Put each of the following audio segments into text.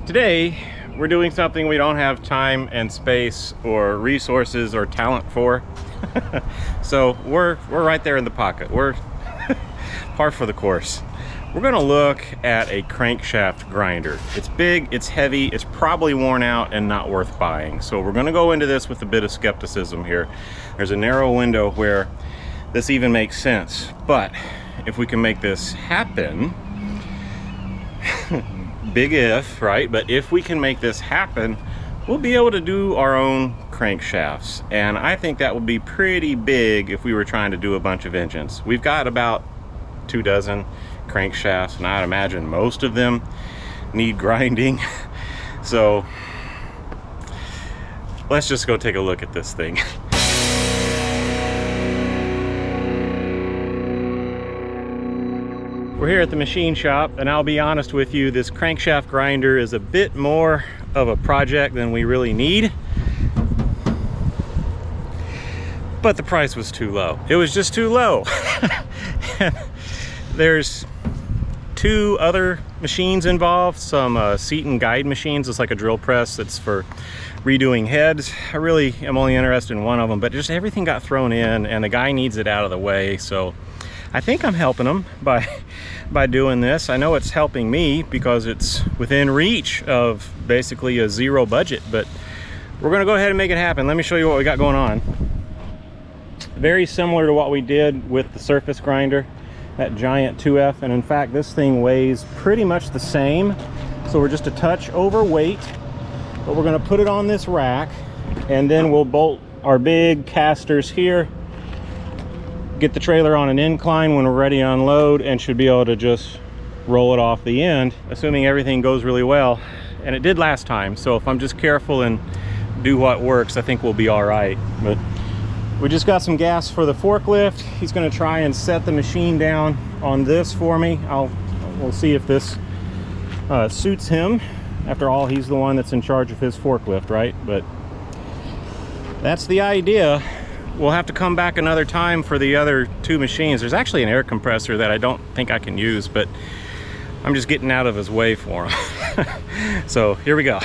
Today, we're doing something we don't have time and space or resources or talent for. So we're right there in the pocket. We're par for the course. We're gonna look at a crankshaft grinder. It's big, it's heavy, it's probably worn out and not worth buying. So we're gonna go into this with a bit of skepticism here. There's a narrow window where this even makes sense. But if we can make this happen, big if, right? But if we can make this happen, we'll be able to do our own crankshafts. And I think that would be pretty big if we were trying to do a bunch of engines. We've got about 24 crankshafts, and I'd imagine most of them need grinding. So let's just go take a look at this thing. We're here at the machine shop, and I'll be honest with you, this crankshaft grinder is a bit more of a project than we really need. But the price was too low. It was just too low. There's two other machines involved, some seat and guide machines. It's like a drill press that's for redoing heads. I really am only interested in one of them, but just everything got thrown in and the guy needs it out of the way. So I think I'm helping him by doing this. I know it's helping me because it's within reach of basically a zero budget, but we're gonna go ahead and make it happen. Let me show you what we got going on. Very similar to what we did with the surface grinder, that giant 2F, and in fact this thing weighs pretty much the same. So we're just a touch overweight, but we're gonna put it on this rack and then we'll bolt our big casters here, get the trailer on an incline when we're ready to unload, and should be able to just roll it off the end, assuming everything goes really well. And it did last time, so if I'm just careful and do what works, I think we'll be all right. But we just got some gas for the forklift. He's gonna try and set the machine down on this for me. We'll see if this suits him. After all, he's the one that's in charge of his forklift, right? But that's the idea. We'll have to come back another time for the other two machines. There's actually an air compressor that I don't think I can use, but I'm just getting out of his way for him. So here we go.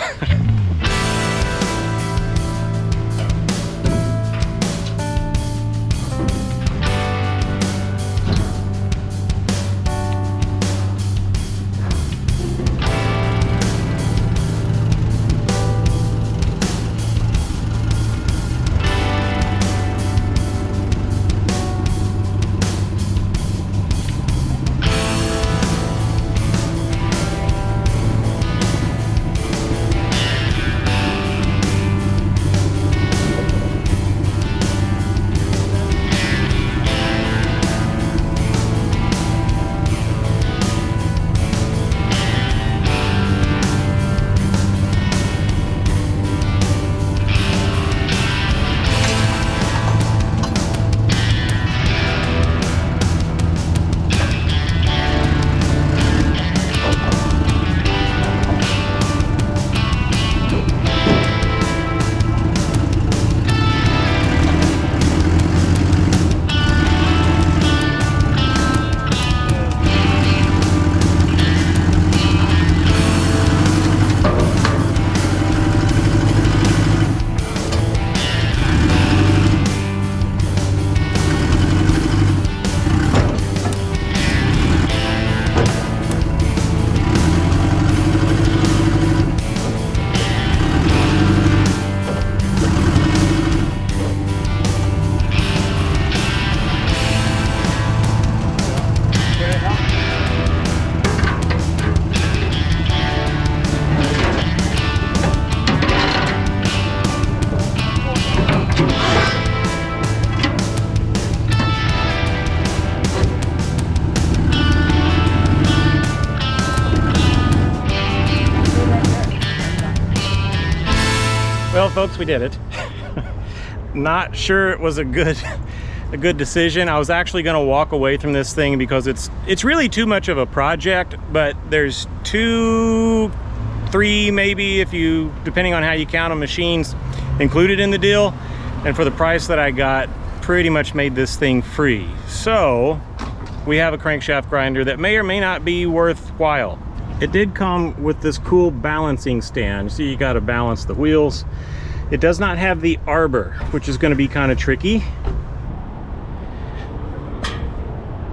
Well, folks, we did it. Not sure it was a good decision. I was actually going to walk away from this thing because it's really too much of a project, but there's 2, 3 maybe, if you, depending on how you count them, machines included in the deal. And for the price that I got, pretty much made this thing free. So we have a crankshaft grinder that may or may not be worthwhile. It did come with this cool balancing stand. See, you got to balance the wheels. It does not have the arbor, which is going to be kind of tricky.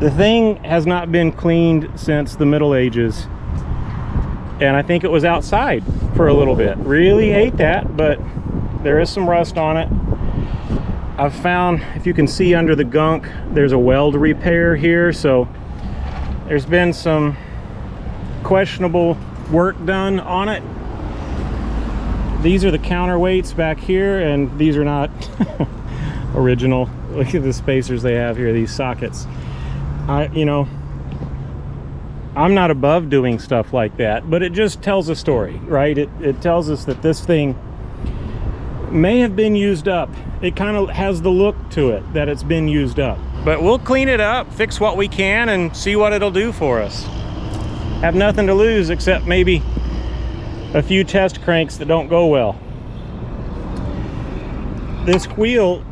The thing has not been cleaned since the Middle Ages, and I think it was outside for a little bit. Really hate that, but there is some rust on it. I've found, if you can see under the gunk, there's a weld repair here, so there's been some questionable work done on it. These are the counterweights back here, and these are not original. Look at the spacers they have here, these sockets. You know, I'm not above doing stuff like that, but it just tells a story, right? It tells us that this thing may have been used up. It kind of has the look to it that it's been used up. But we'll clean it up, fix what we can, and see what it'll do for us. Have nothing to lose except maybe a few test cranks that don't go well. This wheel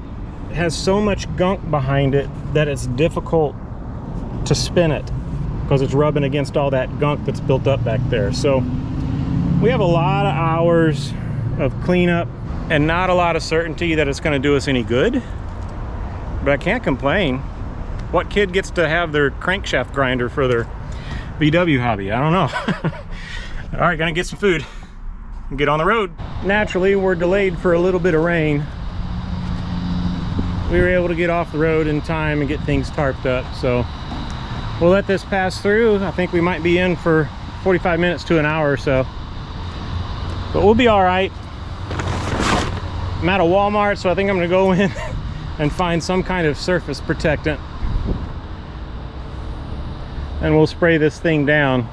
has so much gunk behind it that it's difficult to spin it because it's rubbing against all that gunk that's built up back there. So we have a lot of hours of cleanup and not a lot of certainty that it's going to do us any good, but I can't complain. What kid gets to have their crankshaft grinder for their VW hobby? I don't know. All right, gonna get some food and get on the road. Naturally, we're delayed for a little bit of rain. We were able to get off the road in time and get things tarped up, so we'll let this pass through. I think we might be in for 45 minutes to an hour or so, but we'll be all right. I'm at a Walmart, so I think I'm gonna go in and find some kind of surface protectant, and we'll spray this thing down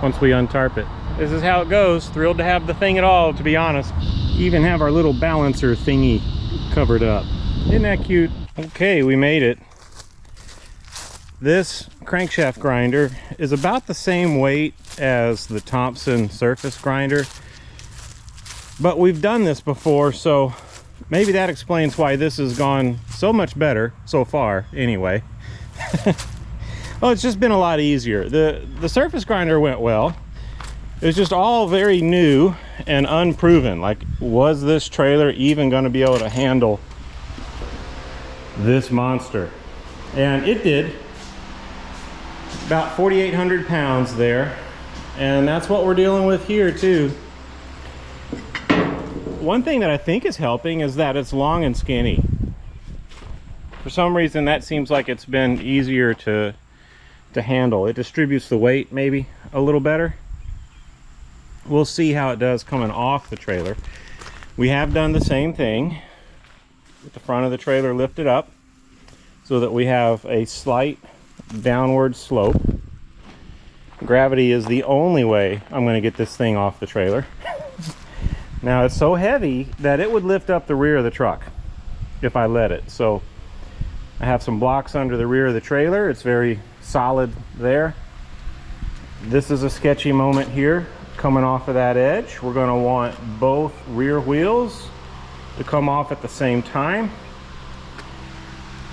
once we untarp it. This is how it goes. Thrilled to have the thing at all, to be honest. Even have our little balancer thingy covered up. Isn't that cute? Okay, we made it. This crankshaft grinder is about the same weight as the Thompson surface grinder, but we've done this before, so maybe that explains why this has gone so much better so far anyway. Well, it's just been a lot easier. The surface grinder went well. It was just all very new and unproven. Like, was this trailer even going to be able to handle this monster? And it did. About 4,800 pounds there, and that's what we're dealing with here too. One thing that I think is helping is that it's long and skinny. For some reason, that seems like it's been easier to handle. It distributes the weight maybe a little better. We'll see how it does coming off the trailer. We have done the same thing with the front of the trailer lifted up so that we have a slight downward slope. Gravity is the only way I'm going to get this thing off the trailer. Now, it's so heavy that it would lift up the rear of the truck if I let it. So I have some blocks under the rear of the trailer. It's very solid there. This is a sketchy moment here coming off of that edge. We're going to want both rear wheels to come off at the same time,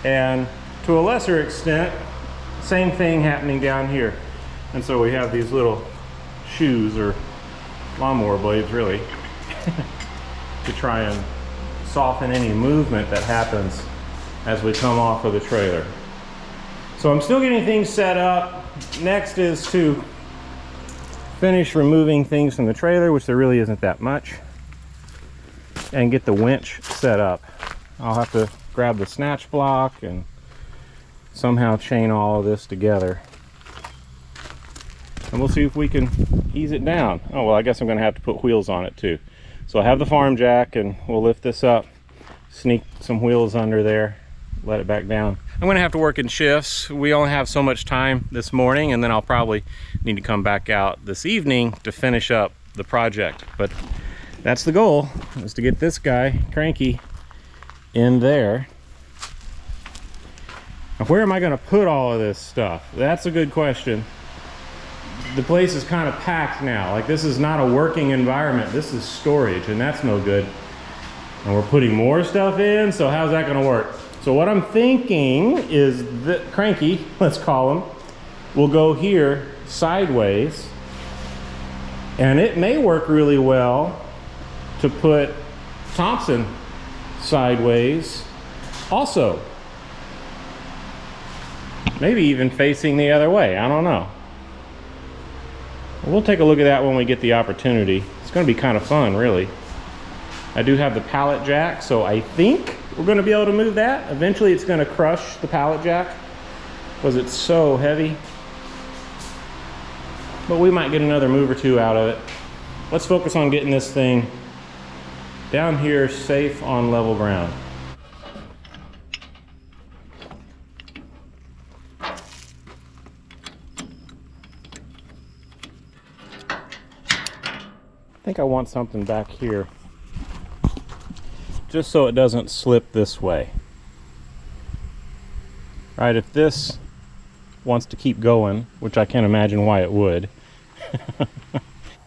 and to a lesser extent, same thing happening down here. And so we have these little shoes, or lawnmower blades really, to try and soften any movement that happens as we come off of the trailer. So I'm still getting things set up. Next is to finish removing things from the trailer, which there really isn't that much, and get the winch set up. I'll have to grab the snatch block and somehow chain all of this together, and we'll see if we can ease it down. Oh, well, I guess I'm going to have to put wheels on it too. So I have the farm jack, and we'll lift this up, sneak some wheels under there, let it back down. I'm going to have to work in shifts. We only have so much time this morning, and then I'll probably need to come back out this evening to finish up the project. But that's the goal, is to get this guy, Cranky, in there. Now, where am I going to put all of this stuff? That's a good question. The place is kind of packed now. Like, this is not a working environment. This is storage, and that's no good. And we're putting more stuff in, so how's that going to work? So what I'm thinking is that Cranky, let's call him, will go here sideways, And it may work really well to put Thompson sideways also. Maybe even facing the other way, I don't know. We'll take a look at that when we get the opportunity. It's going to be kind of fun, really. I do have the pallet jack, so I think we're going to be able to move that. Eventually it's going to crush the pallet jack because it's so heavy. But we might get another move or two out of it. Let's focus on getting this thing down here safe on level ground. I think I want something back here just so it doesn't slip this way. Right, if this wants to keep going, which I can't imagine why it would,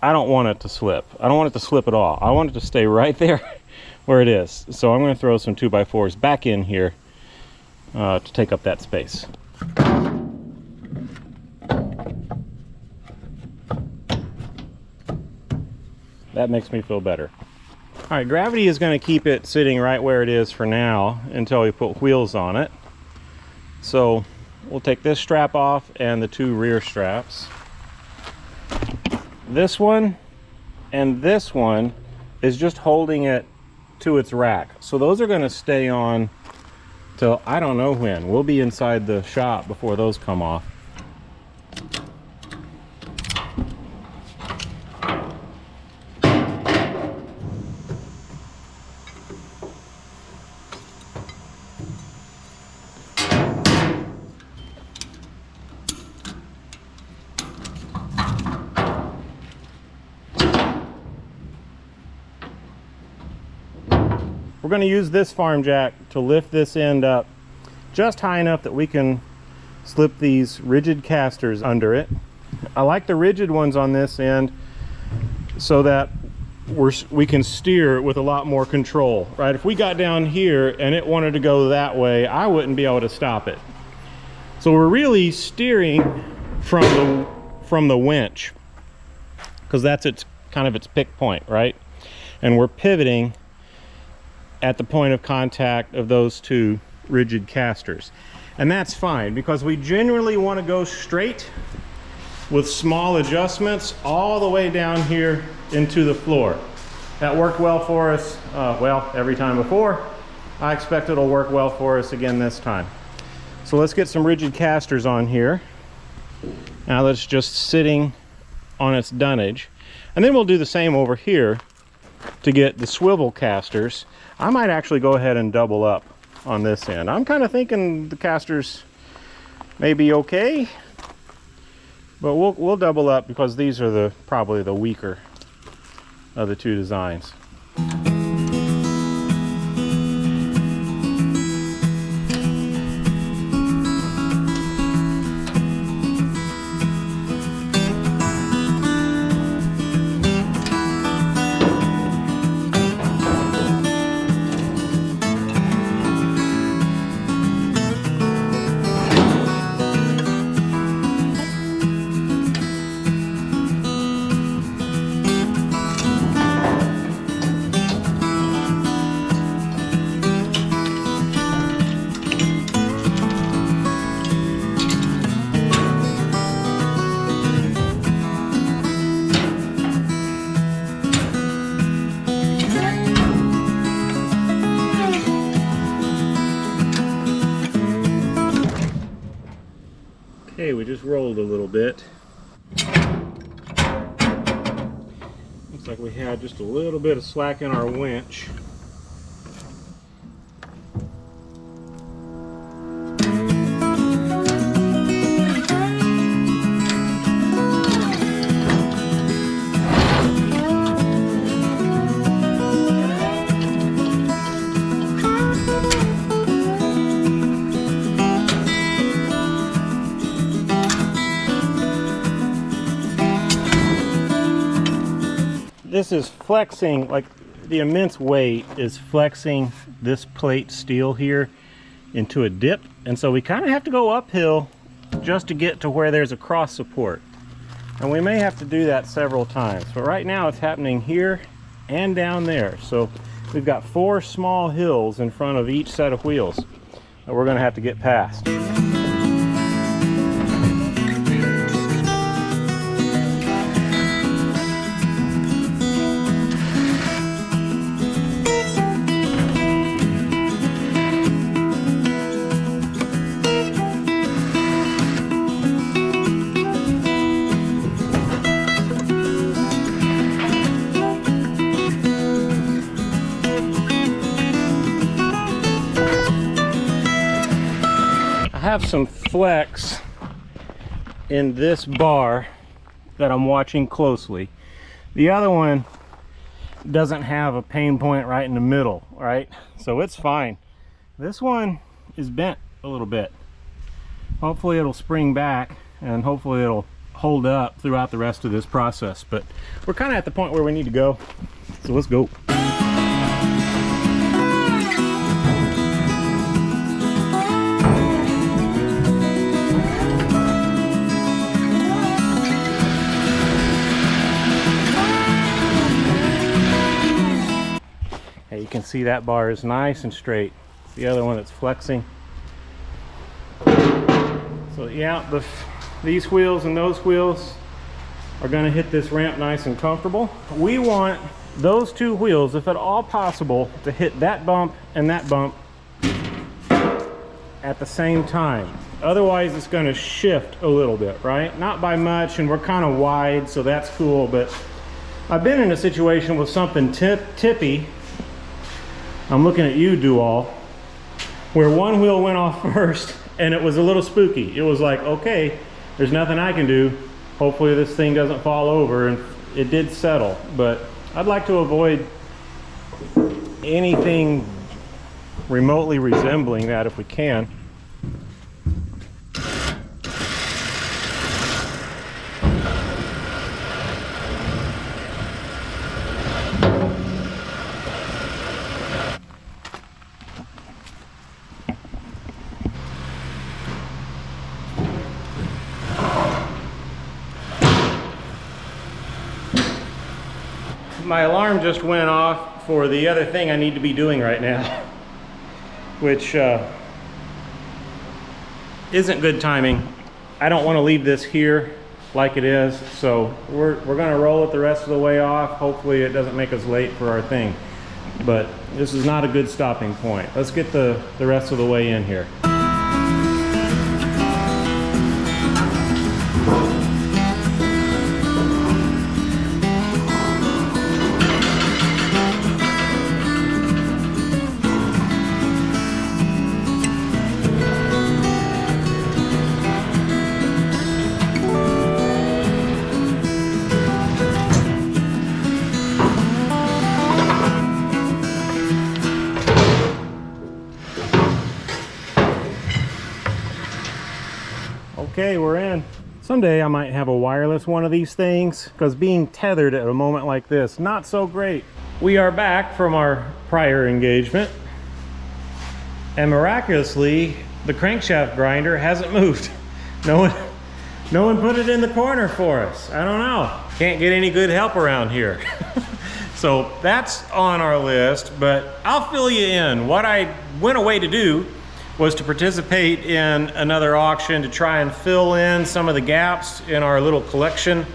I don't want it to slip. I don't want it to slip at all. I want it to stay right there where it is. So I'm going to throw some 2x4s back in here to take up that space. That makes me feel better. All right, gravity is going to keep it sitting right where it is for now until we put wheels on it. So we'll take this strap off and the two rear straps. This one and this one is just holding it to its rack. So those are going to stay on till I don't know when. We'll be inside the shop before those come off. We're going to use this farm jack to lift this end up just high enough that we can slip these rigid casters under it. I like the rigid ones on this end so that we can steer with a lot more control, right? If we got down here and it wanted to go that way, I wouldn't be able to stop it. So we're really steering from the winch because that's kind of its pick point, right? And we're pivoting at the point of contact of those two rigid casters. And that's fine because we generally want to go straight with small adjustments all the way down here into the floor. That worked well for us, well, every time before. I expect it'll work well for us again this time. So let's get some rigid casters on here. Now that's just sitting on its dunnage. And then we'll do the same over here to get the swivel casters. I might actually go ahead and double up on this end. I'm kind of thinking the casters may be okay, but we'll double up because these are probably the weaker of the two designs. Okay, we just rolled a little bit. Looks like we had just a little bit of slack in our winch. This is flexing, like the immense weight is flexing this plate steel here into a dip, and so we kind of have to go uphill just to get to where there's a cross support. And we may have to do that several times, but right now it's happening here and down there. So we've got 4 small hills in front of each set of wheels that we're going to have to get past. I have some flex in this bar that I'm watching closely. The other one doesn't have a pain point right in the middle, right? So it's fine. This one is bent a little bit. Hopefully it'll spring back and hopefully it'll hold up throughout the rest of this process. But we're kind of at the point where we need to go. So let's go. You can see that bar is nice and straight. It's the other one that's flexing. So yeah, these wheels and those wheels are going to hit this ramp nice and comfortable. We want those 2 wheels, if at all possible, to hit that bump and that bump at the same time. Otherwise it's going to shift a little bit, right? Not by much, and we're kind of wide, so that's cool. But I've been in a situation with something tippy. I'm looking at you, Dual, where one wheel went off first and it was a little spooky. It was like, okay, there's nothing I can do. Hopefully this thing doesn't fall over, and it did settle. But I'd like to avoid anything remotely resembling that if we can. My alarm just went off for the other thing I need to be doing right now, which isn't good timing. I don't want to leave this here like it is, so we're going to roll it the rest of the way off. Hopefully it doesn't make us late for our thing, but this is not a good stopping point. Let's get the rest of the way in here. Okay, we're in. Someday I might have a wireless one of these things, because being tethered at a moment like this, not so great. We are back from our prior engagement, and miraculously the crankshaft grinder hasn't moved. No one put it in the corner for us. I don't know. Can't get any good help around here. So that's on our list, but I'll fill you in. What I went away to do was to participate in another auction to try and fill in some of the gaps in our little collection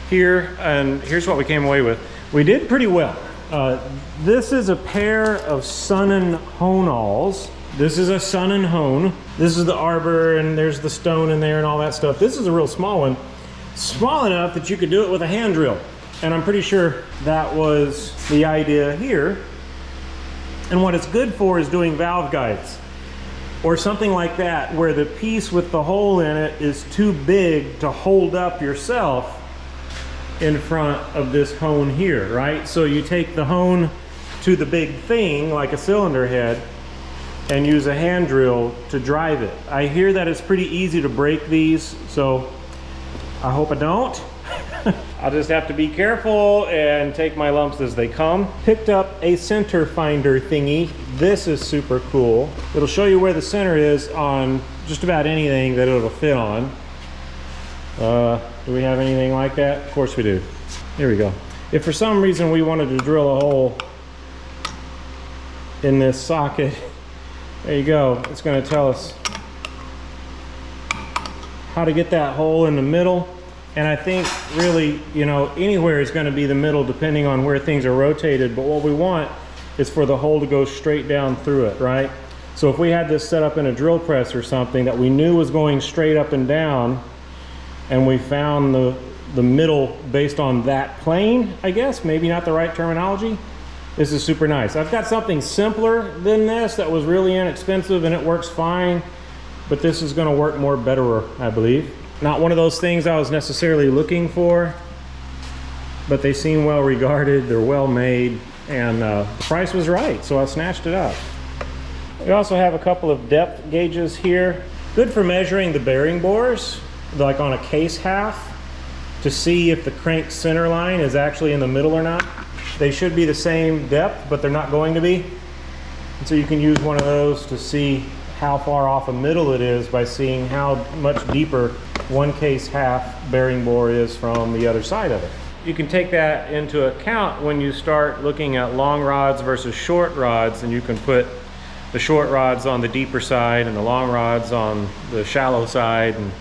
here. And here's what we came away with. We did pretty well. This is a pair of Sun & Hone-alls. This is a Sun & Hone. This is the arbor, and there's the stone in there and all that stuff. This is a real small one. Small enough that you could do it with a hand drill. And I'm pretty sure that was the idea here. And what it's good for is doing valve guides, or something like that, where the piece with the hole in it is too big to hold up yourself in front of this hone here, right? So you take the hone to the big thing, like a cylinder head, and use a hand drill to drive it. I hear that it's pretty easy to break these, so I hope I don't. I'll just have to be careful and take my lumps as they come. Picked up a center finder thingy. This is super cool. It'll show you where the center is on just about anything that it'll fit on. Do we have anything like that? Of course we do. Here we go. If for some reason we wanted to drill a hole in this socket, there you go. It's going to tell us how to get that hole in the middle. And I think really, you know, anywhere is going to be the middle depending on where things are rotated. But what we want is for the hole to go straight down through it, right? So if we had this set up in a drill press or something that we knew was going straight up and down, and we found the middle based on that plane, I guess, maybe not the right terminology, this is super nice. I've got something simpler than this that was really inexpensive and it works fine, but this is gonna work more better, I believe. Not one of those things I was necessarily looking for, but they seem well regarded, they're well made, and the price was right, so I snatched it up. We also have a couple of depth gauges here. Good for measuring the bearing bores, like on a case half, to see if the crank center line is actually in the middle or not. They should be the same depth, but they're not going to be. And so you can use one of those to see how far off a middle it is by seeing how much deeper one case half bearing bore is from the other side of it. You can take that into account when you start looking at long rods versus short rods, and you can put the short rods on the deeper side and the long rods on the shallow side. And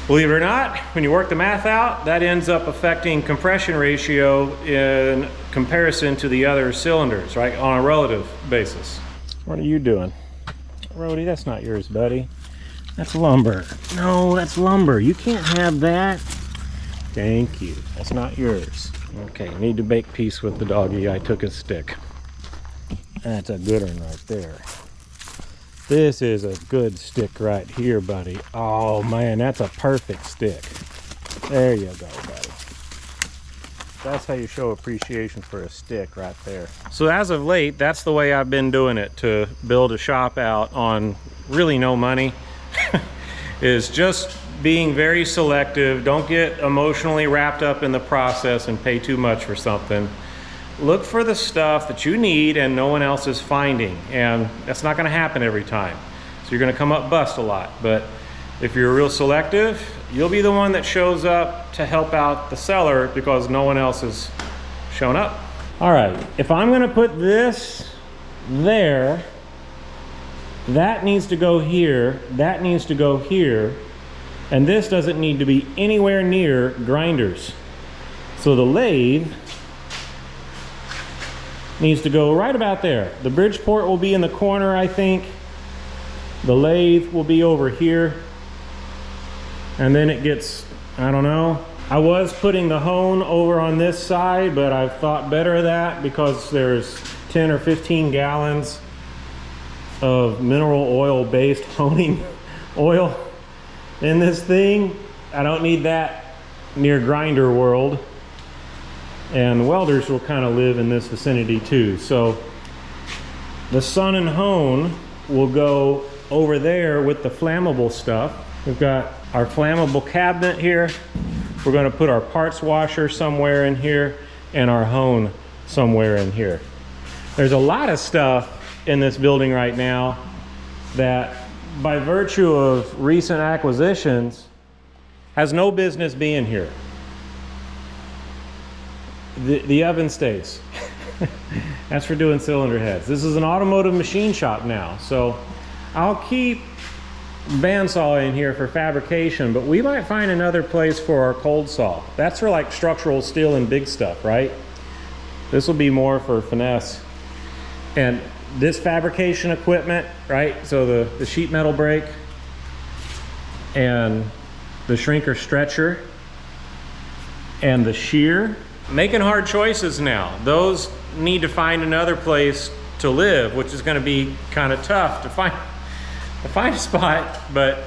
believe it or not, when you work the math out, that ends up affecting compression ratio in comparison to the other cylinders, right, on a relative basis. What are you doing? Rody, that's not yours, buddy. That's lumber. No, that's lumber. You can't have that. Thank you. That's not yours. Okay, need to make peace with the doggy. I took his stick. That's a good one right there. This is a good stick right here, buddy. Oh man, that's a perfect stick. There you go, buddy. That's how you show appreciation for a stick right there. So as of late, that's the way I've been doing it to build a shop out on really no money. Is just being very selective. Don't get emotionally wrapped up in the process and pay too much for something. Look for the stuff that you need and no one else is finding, and that's not going to happen every time. So you're going to come up bust a lot, but if you're real selective, you'll be the one that shows up to help out the seller because no one else has shown up. All right, if I'm going to put this there, that needs to go here, that needs to go here, and this doesn't need to be anywhere near grinders. So the lathe needs to go right about there. The Bridgeport will be in the corner, I think. The lathe will be over here. And then it gets, I don't know. I was putting the hone over on this side, but I've thought better of that because there's 10 or 15 gallons of mineral oil based honing oil in this thing. I don't need that near grinder world. And welders will kind of live in this vicinity too. So the sun and hone will go over there with the flammable stuff. We've got our flammable cabinet here. We're going to put our parts washer somewhere in here and our hone somewhere in here. There's a lot of stuff in this building right now that by virtue of recent acquisitions has no business being here. The oven stays. That's for doing cylinder heads. This is an automotive machine shop now, so I'll keep bandsaw in here for fabrication, but we might find another place for our cold saw. That's for like structural steel and big stuff, right? This will be more for finesse. And this fabrication equipment, right? So the sheet metal brake and the shrinker stretcher and the shear. Making hard choices now. Those need to find another place to live, which is going to be kind of tough to find a spot, but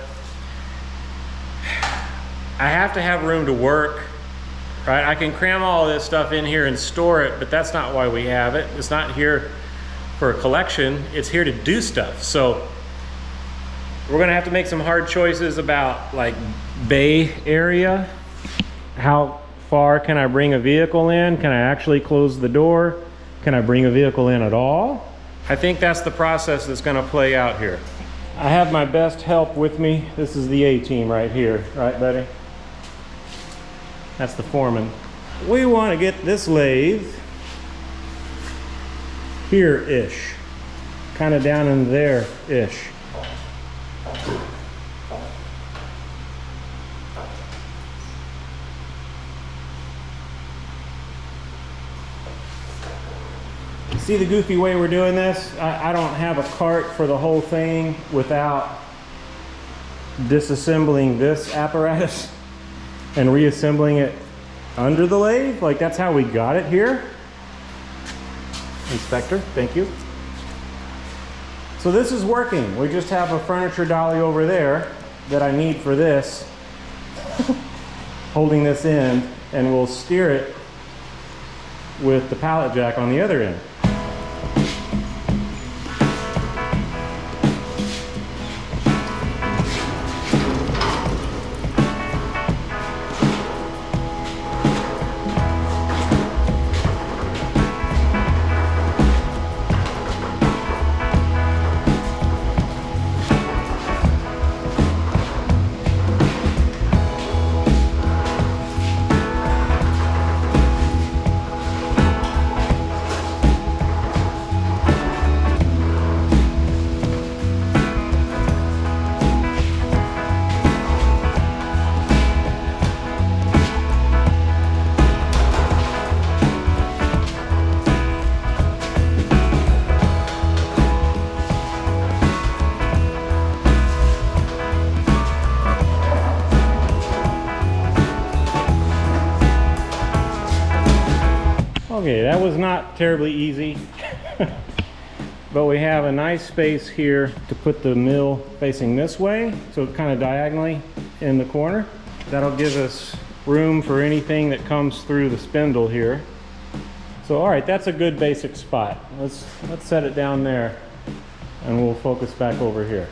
I have to have room to work, right? I can cram all this stuff in here and store it, but that's not why we have it. It's not here for a collection, it's here to do stuff. So we're gonna have to make some hard choices about like bay area. How far can I bring a vehicle in? Can I actually close the door? Can I bring a vehicle in at all? I think that's the process that's gonna play out here. I have my best help with me. This is the A-team right here, right, buddy? That's the foreman. We want to get this lathe here-ish, kind of down in there-ish. See the goofy way we're doing this? I don't have a cart for the whole thing without disassembling this apparatus and reassembling it under the lathe. Like, that's how we got it here. Inspector, thank you. So this is working. We just have a furniture dolly over there that I need for this, holding this end, and we'll steer it with the pallet jack on the other end. Okay, that was not terribly easy, but we have a nice space here to put the mill facing this way, so kind of diagonally in the corner. That'll give us room for anything that comes through the spindle here. So all right, that's a good basic spot. Let's set it down there and we'll focus back over here.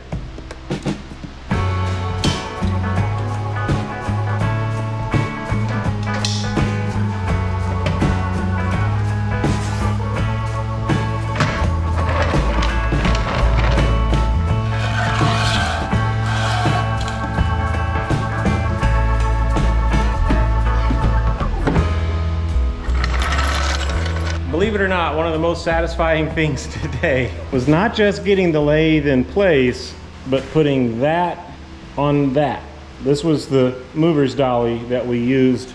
Believe it or not, one of the most satisfying things today was not just getting the lathe in place, but putting that on that. This was the mover's dolly that we used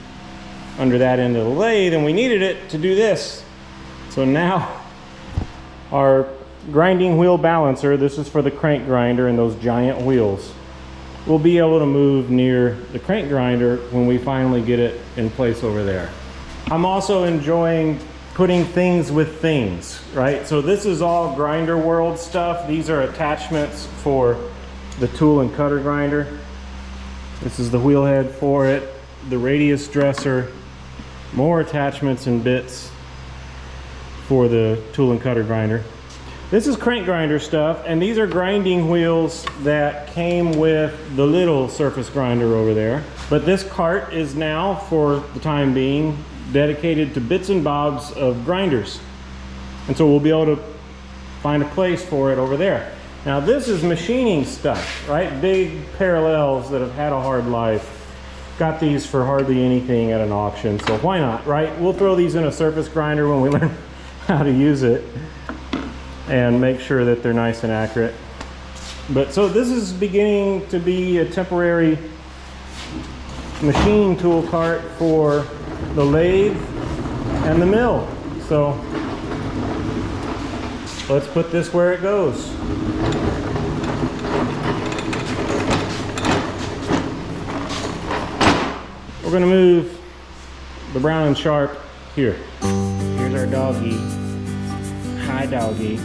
under that end of the lathe, and we needed it to do this. So now our grinding wheel balancer, this is for the crank grinder and those giant wheels, we'll be able to move near the crank grinder when we finally get it in place over there. I'm also enjoying putting things with things, right? So this is all grinder world stuff. These are attachments for the tool and cutter grinder. This is the wheel head for it, the radius dresser, more attachments and bits for the tool and cutter grinder. This is crank grinder stuff, and these are grinding wheels that came with the little surface grinder over there. But this cart is now, for the time being, dedicated to bits and bobs of grinders. And so we'll be able to find a place for it over there. Now this is machining stuff, right? Big parallels that have had a hard life. Got these for hardly anything at an auction, so why not, right? We'll throw these in a surface grinder when we learn how to use it and make sure that they're nice and accurate. But so this is beginning to be a temporary machine tool cart for the lathe and the mill. So let's put this where it goes. We're going to move the Brown and Sharp here. Here's our doggy. Hi, doggy.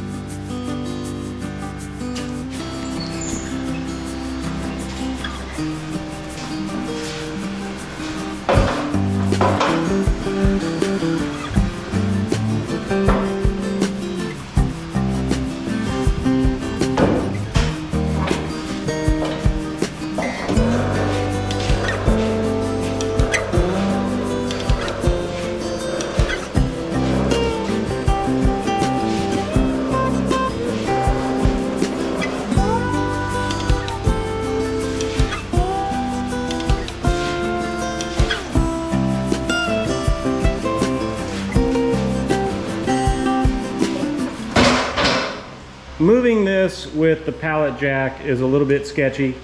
moving this with the pallet jack is a little bit sketchy.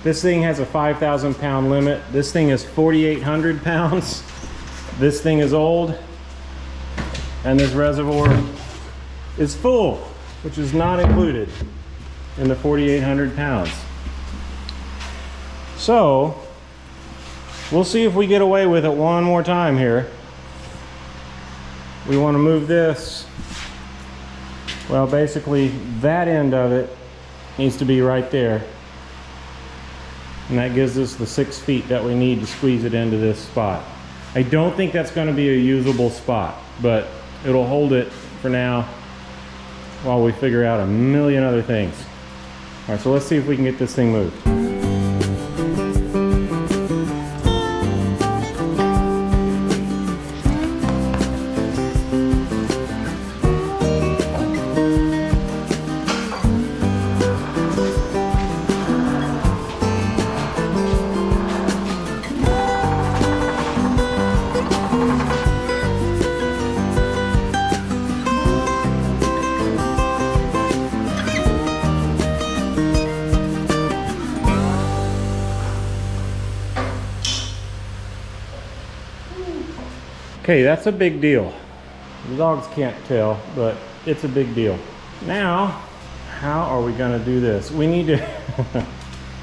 This thing has a 5,000 pound limit. This thing is 4,800 pounds. This thing is old, and this reservoir is full, which is not included in the 4,800 pounds. So we'll see if we get away with it one more time here. We want to move this. Well, basically that end of it needs to be right there. And that gives us the 6 feet that we need to squeeze it into this spot. I don't think that's going to be a usable spot, but it'll hold it for now while we figure out a million other things. All right, so let's see if we can get this thing moved. Okay, that's a big deal. The dogs can't tell, but it's a big deal. Now, how are we gonna do this? We need to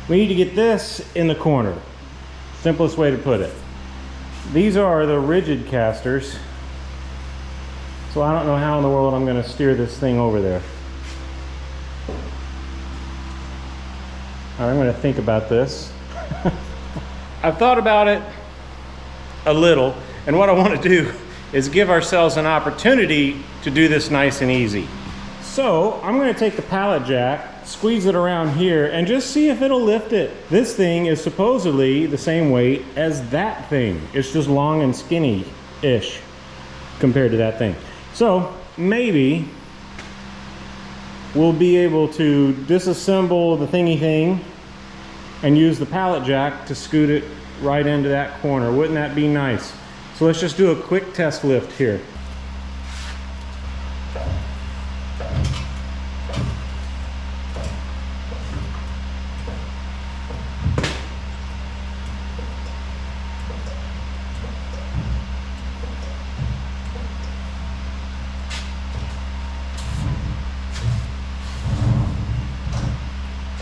we need to get this in the corner. Simplest way to put it. These are the rigid casters. So I don't know how in the world I'm gonna steer this thing over there. All right, I'm gonna think about this. I've thought about it a little. And what I want to do is give ourselves an opportunity to do this nice and easy. So I'm going to take the pallet jack, squeeze it around here, and just see if it'll lift it. This thing is supposedly the same weight as that thing. It's just long and skinny-ish compared to that thing. So maybe we'll be able to disassemble the thingy thing and use the pallet jack to scoot it right into that corner. Wouldn't that be nice? So let's just do a quick test lift here.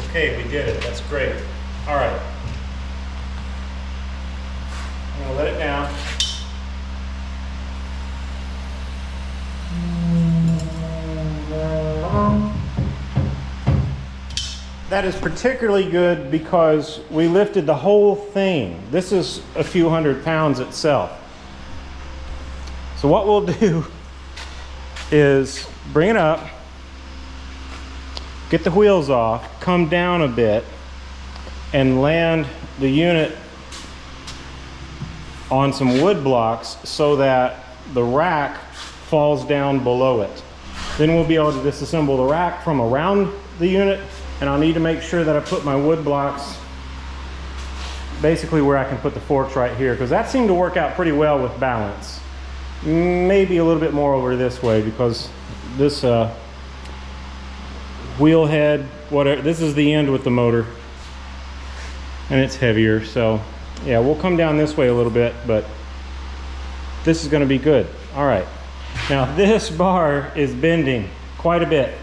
Okay, we did it. That's great. All right. I'm gonna let it down. That is particularly good because we lifted the whole thing. This is a few hundred pounds itself. So what we'll do is bring it up, get the wheels off, come down a bit, and land the unit on some wood blocks so that the rack falls down below it. Then we'll be able to disassemble the rack from around the unit, and I'll need to make sure that I put my wood blocks basically where I can put the forks right here, because that seemed to work out pretty well with balance. Maybe a little bit more over this way because this wheel head, whatever, this is the end with the motor and it's heavier. So yeah, we'll come down this way a little bit, but this is going to be good. All right, now this bar is bending quite a bit.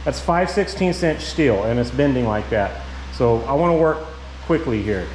That's 5/16 inch steel and it's bending like that. So I want to work quickly here.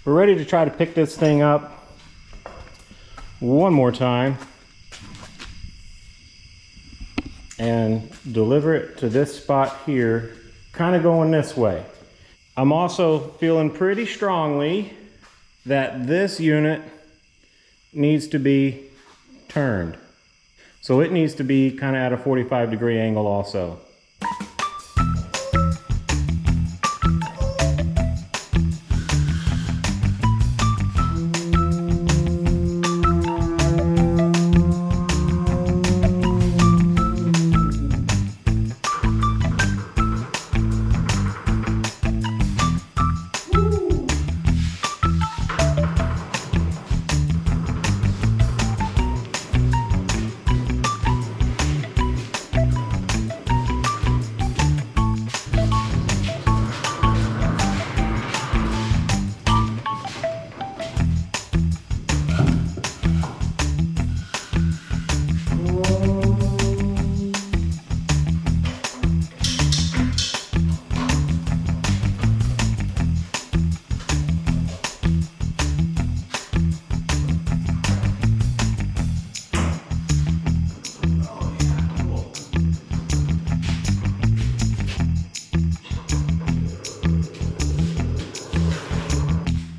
We're ready to try to pick this thing up one more time and deliver it to this spot here, kind of going this way. I'm also feeling pretty strongly that this unit needs to be turned. So it needs to be kind of at a 45-degree angle also.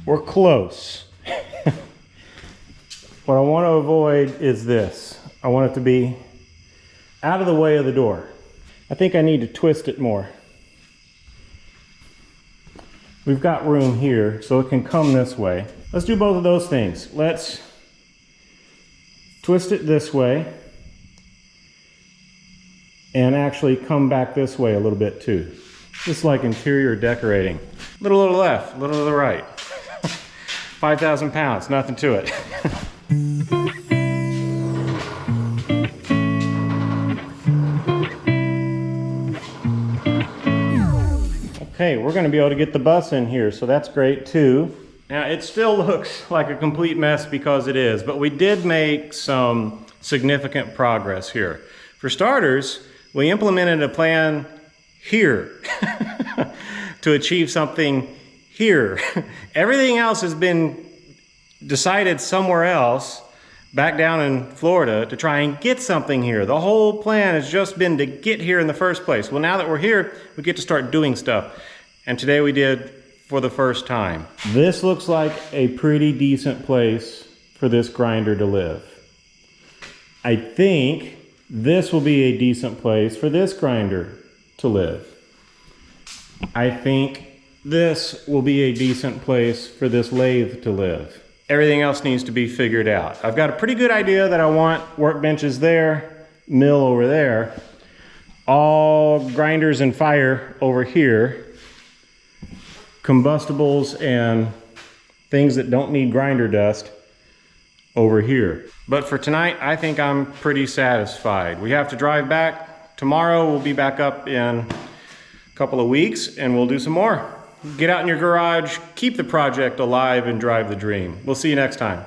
We're close. What I want to avoid is this. I want it to be out of the way of the door. I think I need to twist it more. We've got room here, so it can come this way. Let's do both of those things. Let's twist it this way and actually come back this way a little bit too. Just like interior decorating. Little to the left, little to the right. 5,000 pounds, nothing to it. Okay, we're gonna be able to get the bus in here, so that's great too. Now, it still looks like a complete mess because it is, but we did make some significant progress here. For starters, we implemented a plan here to achieve something here. Everything else has been decided somewhere else, back down in Florida, to try and get something here. The whole plan has just been to get here in the first place. Well, now that we're here, we get to start doing stuff. And today we did for the first time. This looks like a pretty decent place for this grinder to live. I think this will be a decent place for this grinder to live. I think this will be a decent place for this lathe to live. Everything else needs to be figured out. I've got a pretty good idea that I want workbenches there, mill over there, all grinders and fire over here, combustibles and things that don't need grinder dust over here. But for tonight, I think I'm pretty satisfied. We have to drive back. Tomorrow we'll be back up in a couple of weeks and we'll do some more. Get out in your garage, keep the project alive, and drive the dream. We'll see you next time.